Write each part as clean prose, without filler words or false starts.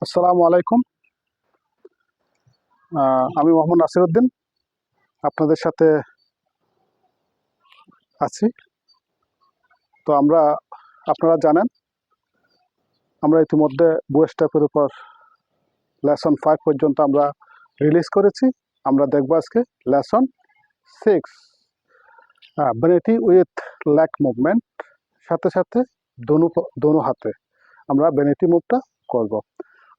আসসালামু আলাইকুম। আমি মোহাম্মদ নাসিরউদ্দিন আপনাদের সাথে আছি। তো আপনারা জানেন আমরা ইতিমধ্যে বুয়েস্টাপের উপর লেসন 5 পর্যন্ত আমরা রিলিজ করেছি। আমরা দেখব আজকে লেসন 6 বেনেটি উইথ লেগ মুভমেন্ট, সাথে সাথে দোনো হাতে আমরা বেনেটি মুভটা করব।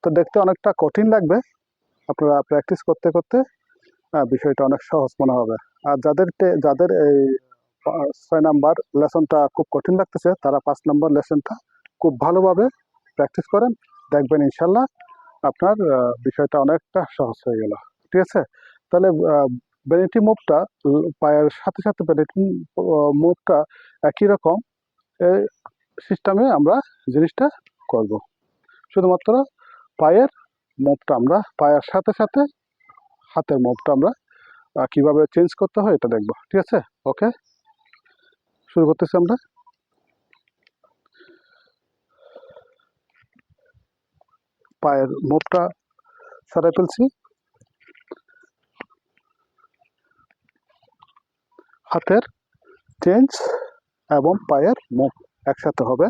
তো দেখতে অনেকটা কঠিন লাগবে, আপনারা প্র্যাকটিস করতে করতে বিষয়টা অনেক সহজ মনে হবে। আর যাদের এই 6 নাম্বার লেসনটা খুব কঠিন লাগতেছে তারা 5 নাম্বার লেসনটা খুব ভালোভাবে প্র্যাকটিস করেন, দেখবেন ইনশাল্লাহ আপনার বিষয়টা অনেকটা সহজ হয়ে গেল। ঠিক আছে, তাহলে বেনেটি মুভটা পায়ের সাথে সাথে বেনেটি মুভটা একই রকম সিস্টেমে আমরা জিনিসটা করব। শুধুমাত্র পায়ের মুভটা আমরা পায়ের সাথে সাথে হাতের মুভটা আমরা কিভাবে চেঞ্জ করতে হয় এটা দেখব। ঠিক আছে, ওকে, শুরু করতেছি আমরা। পায়ের মুভটা সরাই ফেলছি, হাতের চেঞ্জ এবং পায়ের মুভ একসাথে হবে।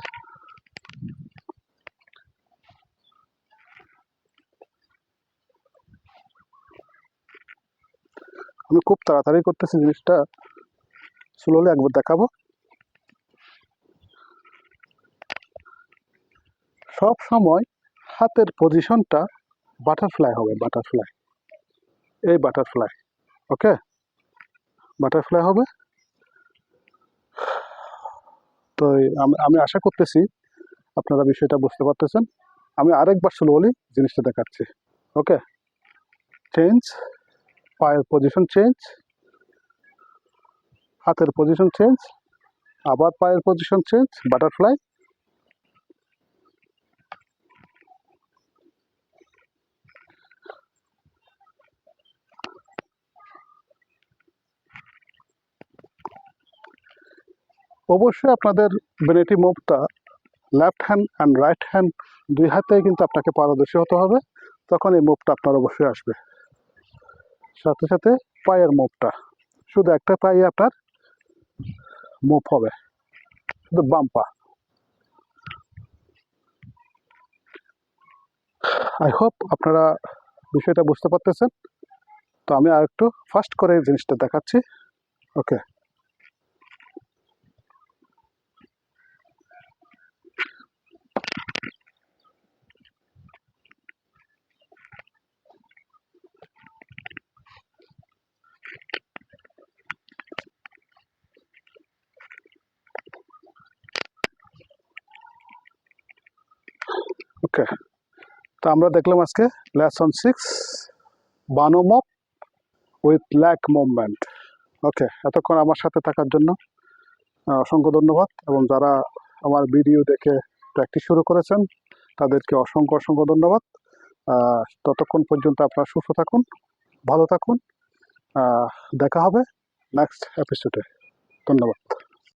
আমি খুব তাড়াতাড়ি করতেছি, জিনিসটা স্লোলি একবার দেখাবো। সব সময় হাতের পজিশনটা বাটারফ্লাই হবে, বাটারফ্লাই, এই বাটারফ্লাই, ওকে, বাটারফ্লাই হবে। তো আমি আশা করতেছি আপনারা বিষয়টা বুঝতে পারতেছেন। আমি আরেকবার স্লোলি জিনিসটা দেখাচ্ছি। ওকে, চেঞ্জ, পায়ের পজিশন চেঞ্জ, হাতের পজিশন চেঞ্জ, আবার পায়ের পজিশন চেঞ্জ, বাটারফ্লাই। অবশ্যই আপনাদের বেনেটি মুভটা left hand and right hand দুই হাতেই কিন্তু আপনাকে পারদর্শী হতে হবে, তখন এই মুভটা আপনার অবশ্যই আসবে। সাথে সাথে পায়ের মুভটা শুধু একটা পায়ে আপনার মুভ হবে, শুধু বাম পা। আই হোপ আপনারা বিষয়টা বুঝতে পারতেছেন। তো আমি আর একটু ফাস্ট করে জিনিসটা দেখাচ্ছি। ওকে, ওকে, তো আমরা দেখলাম আজকে লেসন 6 বানো move with leg movement. Okay, এতক্ষণ আমার সাথে থাকার জন্য অসংখ্য ধন্যবাদ, এবং যারা আমার ভিডিও দেখে প্র্যাকটিস শুরু করেছেন তাদেরকে অসংখ্য অসংখ্য ধন্যবাদ। ততক্ষণ পর্যন্ত আপনারা সুস্থ থাকুন, ভালো থাকুন, দেখা হবে নেক্সট এপিসোডে। ধন্যবাদ।